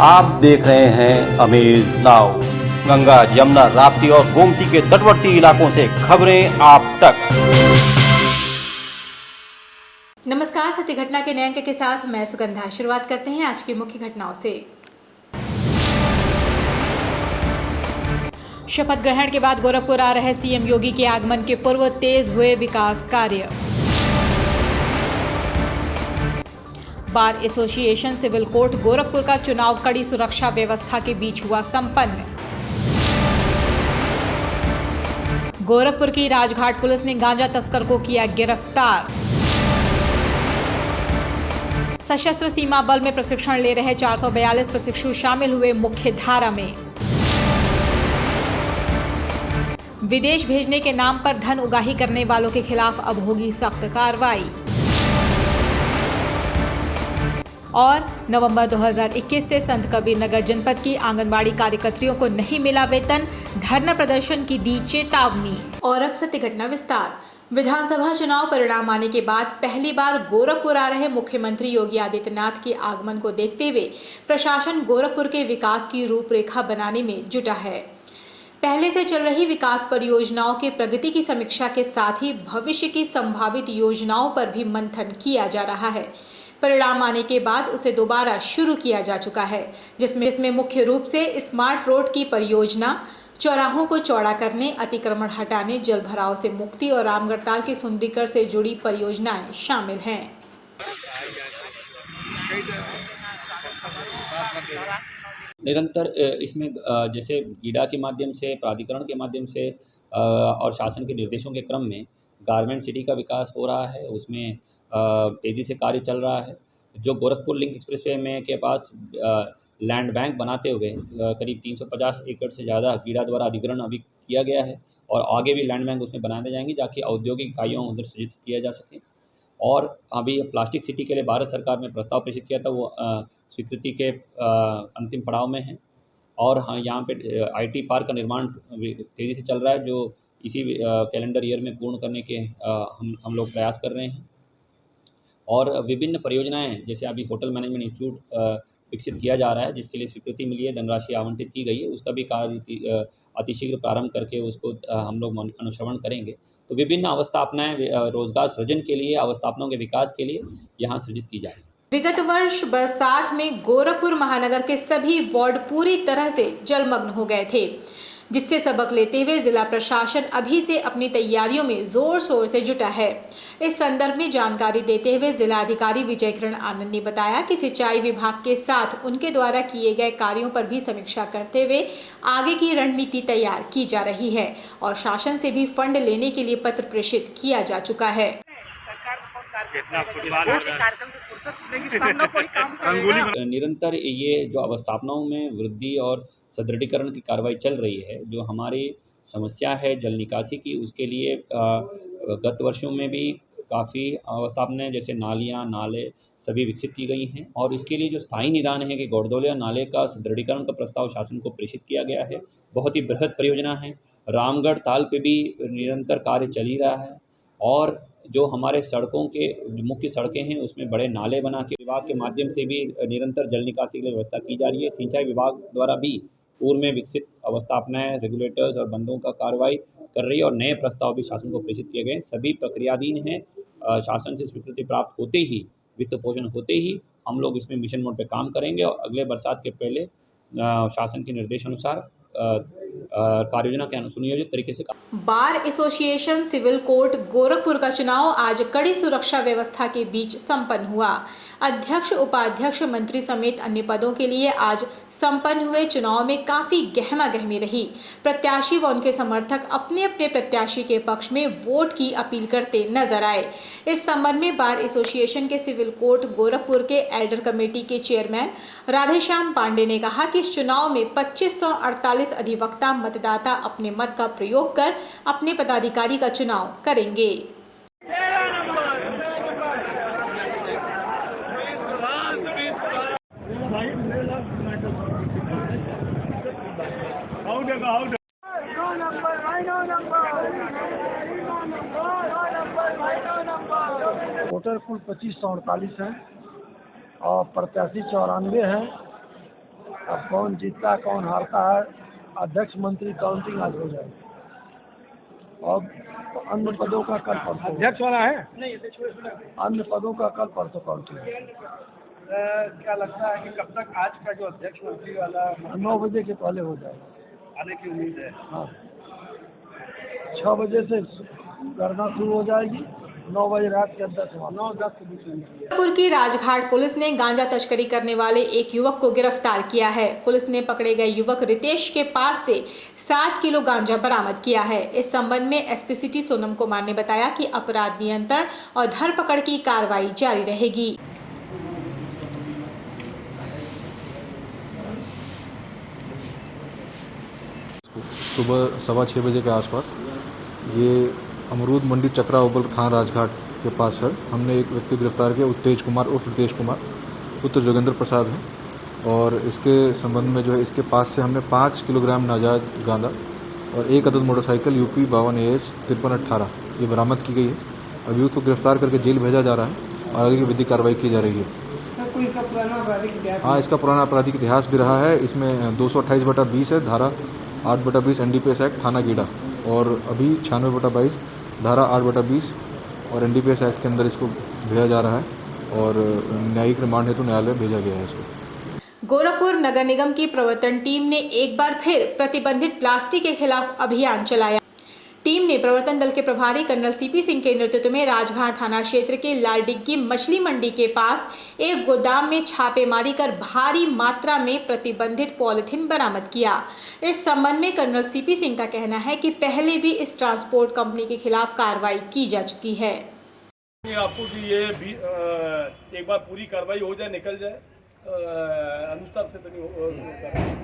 आप देख रहे हैं अमेज नाउ। गंगा, यमुना, राप्ती और गोमती के तटवर्ती इलाकों से खबरें आप तक। नमस्कार, सत्य घटना के नए अंक के साथ मैं सुगंधा। शुरुआत करते हैं आज की मुख्य घटनाओं से। शपथ ग्रहण के बाद गोरखपुर आ रहे सीएम योगी के आगमन के पूर्व तेज हुए विकास कार्य। Bar association civil court Gorakhpur का चुनाव कड़ी सुरक्षा व्यवस्था के बीच हुआ संपन्न। गोरखपुर की राजघाट पुलिस ने गांजा तस्कर को किया गिरफ्तार। सशस्त्र सीमा बल में प्रशिक्षण ले रहे 442 प्रशिक्षु शामिल हुए मुख्य धारा में। विदेश भेजने के नाम पर धन उगाही करने वालों के खिलाफ अब होगी सख्त कार्रवाई। और नवंबर 2021 से संत कबीर नगर जनपद की आंगनबाड़ी कार्यकर्तियों को नहीं मिला वेतन, धरना प्रदर्शन की दी चेतावनी। और अब सत्य घटना विस्तार। विधानसभा चुनाव परिणाम आने के बाद पहली बार गोरखपुर आ रहे मुख्यमंत्री योगी आदित्यनाथ के आगमन को देखते हुए प्रशासन गोरखपुर के विकास की रूपरेखा बनाने में जुटा है। पहले से चल रही विकास परियोजनाओं के प्रगति की समीक्षा के साथ ही भविष्य की संभावित योजनाओं पर भी मंथन किया जा रहा है। परिणाम आने के बाद उसे दोबारा शुरू किया जा चुका है, जिसमें मुख्य रूप से स्मार्ट रोड की परियोजना, चौराहों को चौड़ा करने, अतिक्रमण हटाने, जल भराव से मुक्ति और रामगढ़ताल के सुंदरीकरण से जुड़ी परियोजनाएं शामिल हैं। निरंतर इसमें जैसे गीडा के माध्यम से, प्राधिकरण के माध्यम से और शासन के निर्देशों के क्रम में गारमेंट सिटी का विकास हो रहा है। उसमें तेज़ी से कार्य चल रहा है। जो गोरखपुर लिंक एक्सप्रेसवे में के पास लैंड बैंक बनाते हुए करीब 350 एकड़ से ज़्यादा गीडा द्वारा अधिग्रहण अभी किया गया है और आगे भी लैंड बैंक उसमें बनाए जाएंगे ताकि औद्योगिक इकाइयों उधर सृजित किया जा सके। और अभी प्लास्टिक सिटी के लिए भारत सरकार ने प्रस्ताव प्रेषित किया था, वो स्वीकृति के अंतिम पड़ाव में है। और हाँ, यहाँ पे IT पार्क का निर्माण तेज़ी से चल रहा है, जो इसी कैलेंडर ईयर में पूर्ण करने के हम लोग प्रयास कर रहे हैं। और विभिन्न परियोजनाएं, जैसे अभी होटल मैनेजमेंट इंस्टीट्यूट विकसित किया जा रहा है, जिसके लिए स्वीकृति मिली है, धनराशि आवंटित की गई है, उसका भी कार्य अतिशीघ्र प्रारंभ करके उसको हम लोग अनुश्रवण करेंगे। तो विभिन्न अवस्थापनाएं रोजगार सृजन के लिए, अवस्थापनाओं के विकास के लिए यहाँ सृजित की जाएगी। विगत वर्ष बरसात में गोरखपुर महानगर के सभी वार्ड पूरी तरह से जलमग्न हो गए थे, जिससे सबक लेते हुए जिला प्रशासन अभी से अपनी तैयारियों में जोर शोर से जुटा है। इस संदर्भ में जानकारी देते हुए जिला अधिकारी विजय किरण आनंद ने बताया कि सिंचाई विभाग के साथ उनके द्वारा किए गए कार्यों पर भी समीक्षा करते हुए आगे की रणनीति तैयार की जा रही है और शासन से भी फंड लेने के लिए पत्र प्रेषित किया जा चुका है। निरंतर ये जो अवस्थापनाओं में वृद्धि और सुदृढ़ीकरण की कार्रवाई चल रही है, जो हमारी समस्या है जल निकासी की, उसके लिए गत वर्षों में भी काफ़ी अवस्थापनाएं जैसे नालियाँ, नाले सभी विकसित की गई हैं। और इसके लिए जो स्थायी निदान है कि गौरदौलिया नाले का सुदृढ़ीकरण का प्रस्ताव शासन को प्रेषित किया गया है। बहुत ही बृहद परियोजना है। रामगढ़ ताल पे भी निरंतर कार्य चल ही रहा है। और जो हमारे सड़कों के मुख्य सड़कें हैं, उसमें बड़े नाले बना के विभाग के माध्यम से भी निरंतर जल निकासी के लिए व्यवस्था की जा रही है। सिंचाई विभाग द्वारा भी पूर्व में विकसित अवस्थापनाएं, रेगुलेटर्स और बंदों का कार्रवाई कर रही है और नए प्रस्ताव भी शासन को प्रेषित किए गए। सभी प्रक्रियाधीन हैं। शासन से स्वीकृति प्राप्त होते ही, वित्त पोषण होते ही हम लोग इसमें मिशन मोड पे काम करेंगे और अगले बरसात के पहले शासन के निर्देशानुसार कार्ययोजना के सुनियोजित तरीके से bar association civil court Gorakhpur का चुनाव आज कड़ी सुरक्षा व्यवस्था के बीच संपन्न हुआ। अध्यक्ष, उपाध्यक्ष, मंत्री समेत अन्य पदों के लिए आज संपन्न हुए चुनाव में काफी गहमागहमी रही। प्रत्याशी व उनके समर्थक अपने अपने प्रत्याशी के पक्ष में वोट की अपील करते नजर आए। इस संबंध में बार एसोसिएशन के सिविल कोर्ट गोरखपुर के एल्डर कमेटी के चेयरमैन राधेश्याम पांडे ने कहा कि इस चुनाव में 2548 अधिवक्ता मतदाता अपने मत का प्रयोग कर अपने पदाधिकारी का चुनाव करेंगे। वोटर कुल 2548 हैं और प्रत्याशी 94 हैं। अब कौन जीतता कौन हारता है, अध्यक्ष मंत्री काउंटिंग आज हो जाएगी और अन्य पदों का कल परसों अध्यक्ष वाला है। अन्य पदों का कल परसों काउंटिंग। क्या लगता है कि कब तक आज का जो अध्यक्ष मंत्री वाला 9 बजे के पहले हो जाएगा। आने की उम्मीद है? हाँ, 6 बजे से गणना शुरू हो जाएगी, 9 बजे रात के 9-10 के बीच में। गोरखपुर की राजघाट पुलिस ने गांजा तस्करी करने वाले एक युवक को गिरफ्तार किया है। पुलिस ने पकड़े गए युवक रितेश के पास से 7 किलो गांजा बरामद किया है। इस संबंध में एसपी सिटी सोनम कुमार ने बताया कि अपराध नियंत्रण और धरपकड़ की कार्रवाई जारी रहेगी। सुबह 6:15 बजे के आसपास ये अमरूद मंडी चक्रा ओबल थाना राजघाट के पास है। हमने एक व्यक्ति गिरफ्तार किया, उत्तेज कुमार उर्फ रितेश कुमार, पुत्र जोगेंद्र प्रसाद है। और इसके संबंध में जो है इसके पास से हमने 5 किलोग्राम नाजायज गांजा और एक अदद मोटरसाइकिल यूपी 52 AH 5318 ये बरामद की गई है। अभियुक्त को गिरफ्तार करके जेल भेजा जा रहा है और आगे की विधिक कार्रवाई की जा रही है। हाँ, इसका पुराना आपराधिक इतिहास भी रहा है। इसमें 228/20 है, धारा 8/20 NDPS एक्ट थाना गीड़ा, और अभी 96/22 धारा 8/20 और NDPS एक्ट के अंदर इसको भेजा जा रहा है और न्यायिक रिमांड हेतु न्यायालय भेजा गया है इसको। गोरखपुर नगर निगम की प्रवर्तन टीम ने एक बार फिर प्रतिबंधित प्लास्टिक के खिलाफ अभियान चलाया। टीम ने प्रवर्तन दल के प्रभारी कर्नल CP सिंह के नेतृत्व में राजघाट थाना क्षेत्र के लालडिग्गी मछली मंडी के पास एक गोदाम में छापेमारी कर भारी मात्रा में प्रतिबंधित पॉलिथीन बरामद किया। इस संबंध में कर्नल CP सिंह का कहना है कि पहले भी इस ट्रांसपोर्ट कंपनी के खिलाफ कार्रवाई की जा चुकी है। आपको कि ये भी एक बार पूरी कार्रवाई हो जाए, निकल जाए अनुसार से तो नहीं।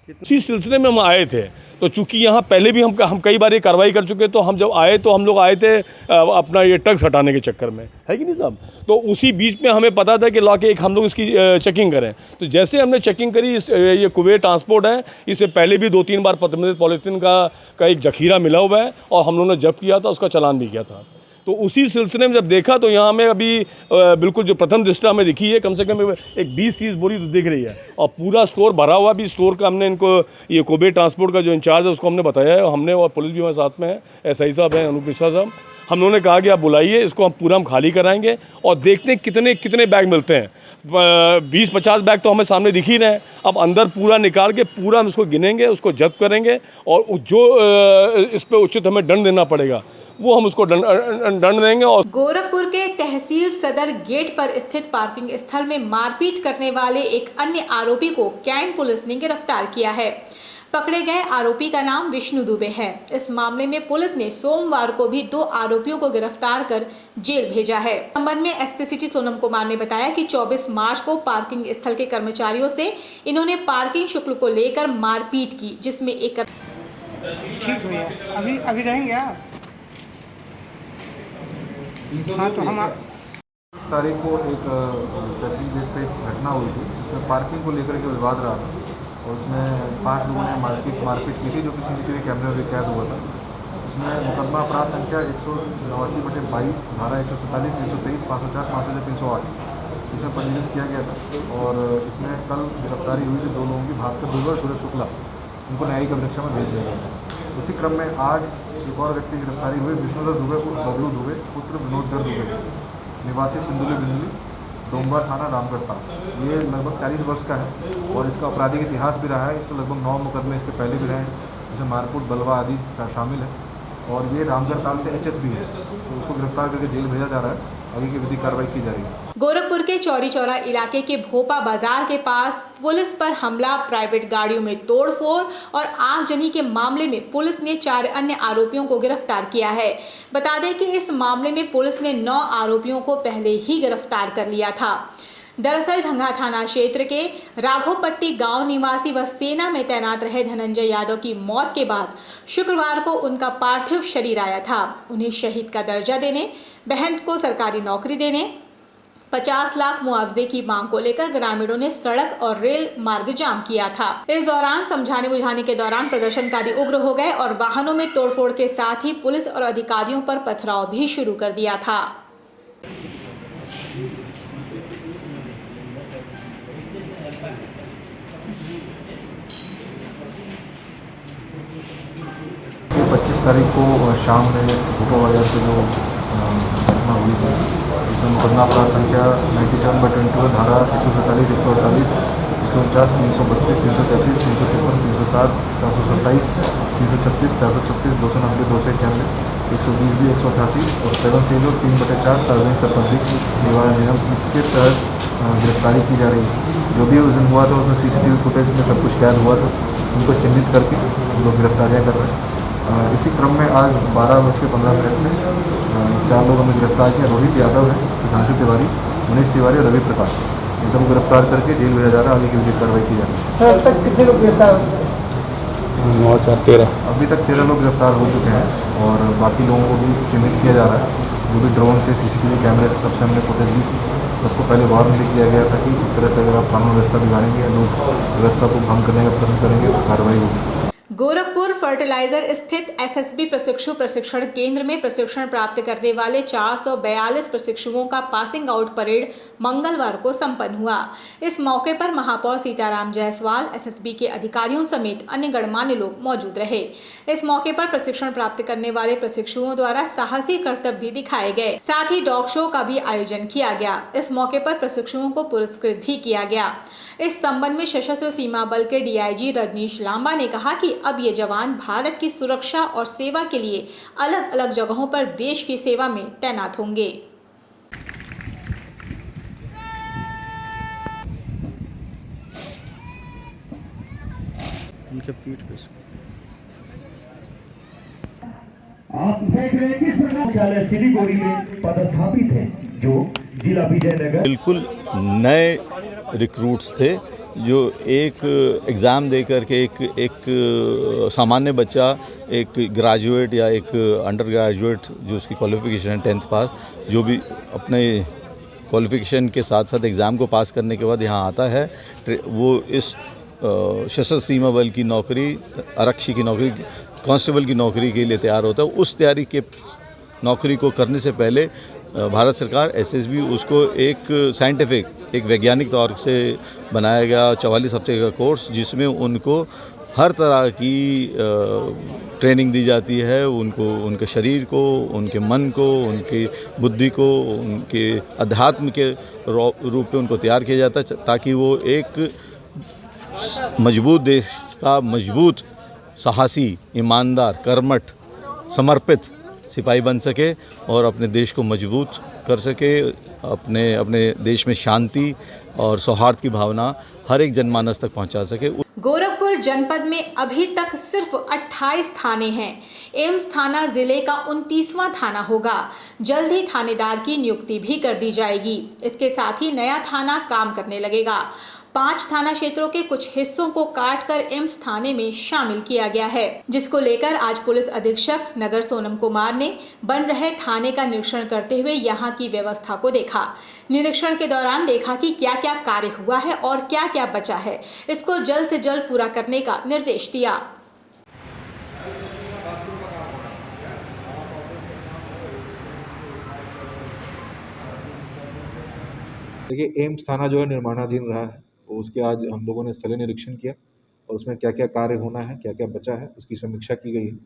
इसी सिलसिले में हम आए थे, तो चूंकि यहाँ पहले भी हम कई बार ये कार्रवाई कर चुके, तो हम जब आए तो हम लोग आए थे अपना ये ड्रग्स हटाने के चक्कर में, है कि नहीं साहब। तो उसी बीच में हमें पता था कि ला के एक हम लोग इसकी चेकिंग करें। तो जैसे हमने चेकिंग करी, ये कुवैत ट्रांसपोर्ट है, इससे पहले भी 2-3 बार प्रतिबंधित पॉलीथीन का एक जखीरा मिला हुआ है और हम लोगों ने जब्त किया था, उसका चालान भी किया था। तो उसी सिलसिले में जब देखा तो यहाँ हमें अभी बिल्कुल जो प्रथम दृष्टया हमें दिखी है, कम से कम एक 20-30 बोरी तो दिख रही है और पूरा स्टोर भरा हुआ भी। स्टोर का हमने इनको, ये कुवैत ट्रांसपोर्ट का जो इंचार्ज है उसको हमने बताया है, हमने, और पुलिस भी हमारे साथ में है, SI साहब हैं, अनूप मिश्रा साहब। हम लोगों ने कहा कि आप बुलाइए, इसको हम पूरा खाली कराएंगे और देखते हैं कितने बैग मिलते हैं। 20-50 बैग तो हमें सामने दिख ही रहे हैं। अब अंदर पूरा निकाल के पूरा हम इसको गिनेंगे, उसको जब्त करेंगे और जो इस पर उचित हमें दंड देना पड़ेगा वो हम उसको दंड देंगे। और गोरखपुर के तहसील सदर गेट पर स्थित पार्किंग स्थल में मारपीट करने वाले एक अन्य आरोपी को कैंट पुलिस ने गिरफ्तार किया है। पकड़े गए आरोपी का नाम विष्णु दुबे है। इस मामले में पुलिस ने सोमवार को भी 2 आरोपियों को गिरफ्तार कर जेल भेजा है। संबंध में एसपी सिटी सोनम कुमार ने बताया कि 24 मार्च को पार्किंग स्थल के कर्मचारियों से इन्होंने पार्किंग शुल्क को लेकर मारपीट की, जिसमें एक ठीक भैया, अभी आगे जाएंगे आप। हाँ, तो हम 30 तारीख को एक तहसील गेट पे एक घटना हुई थी, उसमें पार्किंग को लेकर के विवाद रहा था और उसमें 5 लोगों ने मारपीट की थी, जो कि CCTV कैमरे में कैद हुआ था। उसमें मुकदमा अपराध संख्या 189/22 धारा 147, 323, 504, 506, 308 इसमें पंजीकृत किया गया था। और इसमें कल गिरफ्तारी हुई थी 2 लोगों की, भास्कर दुबे और सूरज शुक्ला। उनको न्यायिक अभिरक्षा में भेज दिया गया था। उसी क्रम में आज एक और व्यक्ति की गिरफ्तारी हुई, विष्णुधर दुबे को बबलू दुबे, पुत्र विनोदधर दुबे, निवासी सिंदुली बिंदुली, डोंबर थाना रामगढ़। ये लगभग 40 वर्ष का है और इसका आपराधिक इतिहास भी रहा है। इसको लगभग 9 मुकदमे इसके पहले भी रहे हैं, जिसमें मारकूट, बलवा आदि शामिल है। और ये रामगढ़ ताल से HS भी है, तो उसको गिरफ्तार करके जेल भेजा जा रहा है, आगे की विधिक कार्रवाई की जा रही है। गोरखपुर के चौरी चौरा इलाके के भोपा बाजार के पास पुलिस पर हमला, प्राइवेट गाड़ियों में तोड़फोड़ और आगजनी के मामले में पुलिस ने 4 अन्य आरोपियों को गिरफ्तार किया है। बता दें कि इस मामले में पुलिस ने 9 आरोपियों को पहले ही गिरफ्तार कर लिया था। दरअसल ढंगा थाना क्षेत्र के राघोपट्टी गांव निवासी व सेना में तैनात रहे धनंजय यादव की मौत के बाद शुक्रवार को उनका पार्थिव शरीर आया था। उन्हें शहीद का दर्जा देने, बहन को सरकारी नौकरी देने, 50 लाख मुआवजे की मांग को लेकर ग्रामीणों ने सड़क और रेल मार्ग जाम किया था। इस दौरान समझाने बुझाने के दौरान प्रदर्शनकारी उग्र हो गए और वाहनों में तोड़फोड़ के साथ ही पुलिस और अधिकारियों पर पथराव भी शुरू कर दिया था। 25 तारीख को शाम में भोपाल बाजार पे जो घटना हुई थी, इसमें मुकदमा अपराध संख्या 97/21 धारा 147, 148, 149, 332, 333, 353, 307, 427, 336, 436, 290, 291, 120B, 188 और 7 3/4 सार्वजनिक संपत्ति निवारण नियम इसके तहत गिरफ्तारी की जा रही है। जो भी उस दिन हुआ था उसमें CCTV फुटेज में सब कुछ कैद हुआ था, उनको चिन्हित करके हम लोग गिरफ्तारियाँ कर रहे हैं। इसी क्रम में आज 12:15 में 4 लोग हमें गिरफ्तार किया। रोहित यादव है, सुधांशु तिवारी, मनीष तिवारी और रवि प्रकाश, इन सबको गिरफ्तार करके जेल भेजा जा रहा है। आगे की विधिक कार्रवाई की जा रही है। अब तक कितने लोग गिरफ्तार हुए? 9, 4, 13। अभी तक 13 लोग गिरफ्तार हो चुके हैं और बाकी लोगों को भी चिन्हित किया जा रहा है। जो भी ड्रोन से CCTV कैमरे से सबसे हमने फुटेज ली थी, सबको पहले वार्न भी किया गया था कि इस तरह से अगर आप कानून व्यवस्था बिगाड़ेंगे, लोग व्यवस्था को भंग करने का प्रयत्न करेंगे तो कार्रवाई होगी। गोरखपुर फर्टिलाइजर स्थित SSB प्रशिक्षु प्रशिक्षण केंद्र में प्रशिक्षण प्राप्त करने वाले 442 प्रशिक्षुओं का पासिंग आउट परेड मंगलवार को संपन्न हुआ। इस मौके पर महापौर सीताराम जायसवाल, SSB के अधिकारियों समेत अन्य गणमान्य लोग मौजूद रहे। इस मौके पर प्रशिक्षण प्राप्त करने वाले प्रशिक्षुओं द्वारा साहसी करतब भी दिखाए गए, साथ ही डॉग शो का भी आयोजन किया गया। इस मौके पर प्रशिक्षुओं को पुरस्कृत भी किया गया। इस संबंध में सशस्त्र सीमा बल के DIG रजनीश लांबा ने कहा कि अब ये जवान भारत की सुरक्षा और सेवा के लिए अलग अलग जगहों पर देश की सेवा में तैनात होंगे। उनके पीठ पे आप देख रहे हैं किस विश्वविद्यालय सिलीगुड़ी में पदस्थापित हैं, जो जिला विजयनगर बिल्कुल नए रिक्रूट्स थे जो एक एग्ज़ाम दे कर के एक सामान्य बच्चा, एक ग्रेजुएट या एक अंडर ग्रेजुएट जो उसकी क्वालिफ़िकेशन है 10th पास, जो भी अपने क्वालिफ़िकेशन के साथ साथ एग्ज़ाम को पास करने के बाद यहाँ आता है, वो इस सशस्त्र सीमा बल की नौकरी, आरक्षी की नौकरी, कांस्टेबल की नौकरी के लिए तैयार होता है। उस तैयारी के नौकरी को करने से पहले भारत सरकार SSB उसको एक साइंटिफिक, एक वैज्ञानिक तौर से बनाया गया 44 हफ्ते का कोर्स, जिसमें उनको हर तरह की ट्रेनिंग दी जाती है। उनको उनके शरीर को, उनके मन को, उनकी बुद्धि को, उनके अध्यात्म के रूप में उनको तैयार किया जाता है, ताकि वो एक मजबूत देश का मजबूत, साहसी, ईमानदार, कर्मठ, समर्पित सिपाही बन सके और अपने देश को मजबूत कर सके, अपने देश में शांति और सौहार्द की भावना हर एक जनमानस तक पहुंचा सके। गोरखपुर जनपद में अभी तक सिर्फ 28 थाने हैं। एम्स थाना जिले का 29वां थाना होगा। जल्द ही थानेदार की नियुक्ति भी कर दी जाएगी। इसके साथ ही नया थाना काम करने लगेगा। 5 थाना क्षेत्रों के कुछ हिस्सों को काटकर एम्स थाने में शामिल किया गया है, जिसको लेकर आज पुलिस अधीक्षक नगर सोनम कुमार ने बन रहे थाने का निरीक्षण करते हुए यहां की व्यवस्था को देखा। निरीक्षण के दौरान देखा कि क्या क्या कार्य हुआ है और क्या क्या बचा है, इसको जल्द से जल्द पूरा करने का निर्देश दिया। देखिए, एम्स थाना जो है निर्माणाधीन रहा है, तो उसके आज हम लोगों ने स्थलीय निरीक्षण किया और उसमें क्या क्या कार्य होना है, क्या क्या बचा है, उसकी समीक्षा की गई है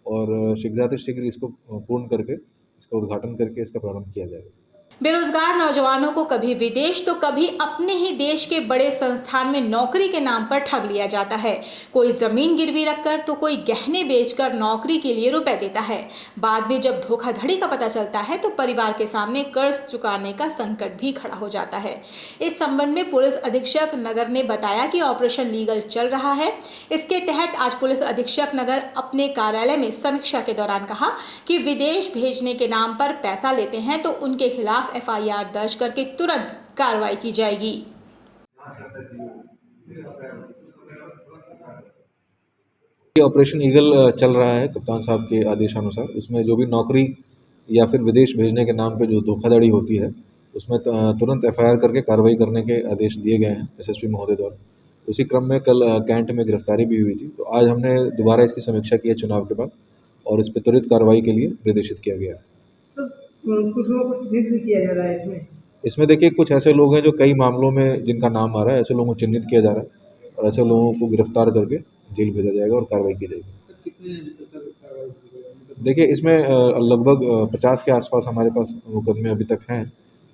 और शीघ्रातिशीघ्र इसको पूर्ण करके, इसका उद्घाटन करके इसका प्रारंभ किया जाएगा। बेरोजगार नौजवानों को कभी विदेश तो कभी अपने ही देश के बड़े संस्थान में नौकरी के नाम पर ठग लिया जाता है। कोई जमीन गिरवी रखकर तो कोई गहने बेचकर नौकरी के लिए रुपए देता है। बाद में जब धोखाधड़ी का पता चलता है तो परिवार के सामने कर्ज चुकाने का संकट भी खड़ा हो जाता है। इस संबंध में पुलिस अधीक्षक नगर ने बताया कि ऑपरेशन लीगल चल रहा है। इसके तहत आज पुलिस अधीक्षक नगर अपने कार्यालय में समीक्षा के दौरान कहा कि विदेश भेजने के नाम पर पैसा लेते हैं तो उनके खिलाफ FIR दर्ज करके तुरंत कार्रवाई की जाएगी। ऑपरेशन ईगल चल रहा है कप्तान साहब के आदेशानुसार। उसमें जो भी नौकरी या फिर विदेश भेजने के नाम पे जो धोखाधड़ी होती है, उसमें तुरंत एफआईआर करके कार्रवाई करने के आदेश दिए गए हैं एसएसपी महोदय द्वारा। उसी क्रम में कल कैंट में गिरफ्तारी भी हुई थी, तो आज हमने दोबारा इसकी समीक्षा की है चुनाव के बाद, और इस पर त्वरित कार्रवाई के लिए निर्देशित किया गया है। सर कुछ लोगों को चिन्हित भी किया जा रहा है इसमें देखिए कुछ ऐसे लोग हैं जो कई मामलों में जिनका नाम आ रहा है, ऐसे लोगों को चिन्हित किया जा रहा है और ऐसे लोगों को गिरफ्तार करके जेल भेजा जाएगा और कार्रवाई की जाएगी। देखिए इसमें लगभग 50 के आसपास हमारे पास मुकदमे अभी तक हैं,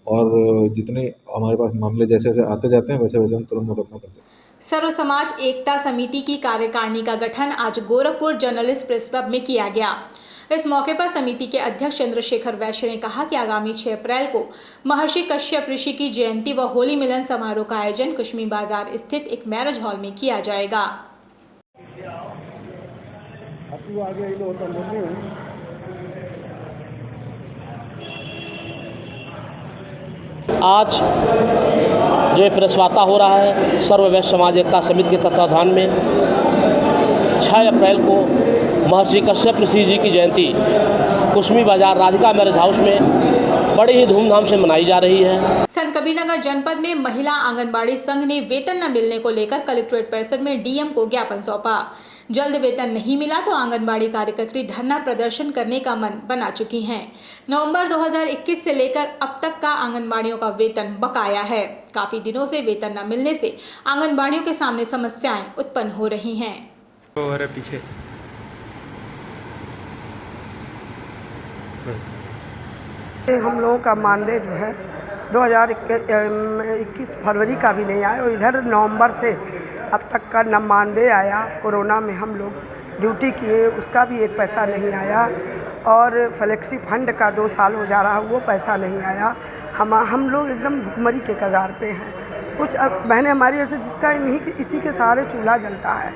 और जितने हमारे पास मामले जैसे जैसे आते जाते हैं वैसे वैसे हम तुरंत मुकदमा करते हैं। सर्व समाज एकता समिति की कार्यकारिणी का गठन आज गोरखपुर जर्नलिस्ट प्रेस क्लब में किया गया। इस मौके पर समिति के अध्यक्ष चंद्रशेखर वैश्य ने कहा कि आगामी 6 अप्रैल को महर्षि कश्यप ऋषि की जयंती व होली मिलन समारोह का आयोजन कुश्मी बाजार स्थित एक मैरिज हॉल में किया जाएगा। आज जो प्रेस वार्ता हो रहा है सर्व वैश्य समाज एकता समिति के तत्वाधान में 6 अप्रैल को महर्षि कश्यप ऋषि जी की जयंती कुश्मी बाजार राधिका मैरिज हाउस में बड़े ही धूमधाम से मनाई जा रही है। संतकबीरनगर जनपद में महिला आंगनबाड़ी संघ ने वेतन न मिलने को लेकर कलेक्ट्रेट परिसर में डीएम को ज्ञापन सौंपा। जल्द वेतन नहीं मिला तो आंगनबाड़ी कार्यकर्त्री धरना प्रदर्शन करने का मन बना चुकी हैं। नवंबर 2021 से लेकर अब तक का आंगनबाड़ियों का वेतन बकाया है। काफी दिनों से वेतन न मिलने से आंगनबाड़ियों के सामने समस्याएं उत्पन्न हो रही हैं। पीछे हम लोगों का मानदेय जो है 2021 फरवरी का भी नहीं आया और इधर नवंबर से अब तक का न मानदेय आया। कोरोना में हम लोग ड्यूटी किए, उसका भी एक पैसा नहीं आया, और फ्लेक्सी फंड का 2 साल हो जा रहा, वो पैसा नहीं आया। हम लोग एकदम भुखमरी के कगार पे हैं। कुछ बहनें हमारी ऐसे जिसका इसी के सहारे चूल्हा जलता है।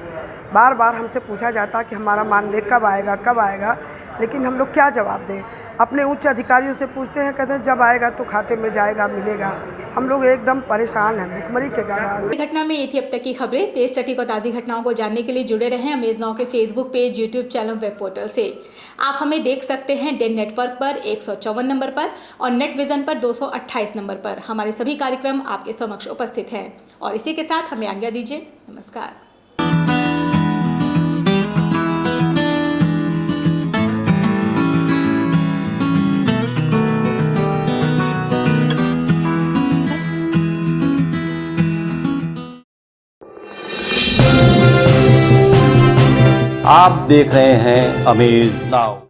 बार बार हमसे पूछा जाता कि हमारा मानदेय कब आएगा, लेकिन हम लोग क्या जवाब दें। अपने उच्च अधिकारियों से पूछते हैं, कहते हैं जब आएगा तो खाते में जाएगा, मिलेगा। हम लोग एकदम परेशान हैं, भुखमरी के कारण। घटना में ये थी अब तक की खबरें। तेज सटीक और ताज़ी घटनाओं को जानने के लिए जुड़े रहें अमेज नाउ के Facebook page, YouTube channel, web portal से। आप हमें देख सकते हैं डेन नेटवर्क पर 154 नंबर पर और नेट विजन पर 228 नंबर पर। हमारे सभी कार्यक्रम आपके समक्ष उपस्थित हैं और इसी के साथ हमें आज्ञा दीजिए। नमस्कार। आप देख रहे हैं अमेज नाउ।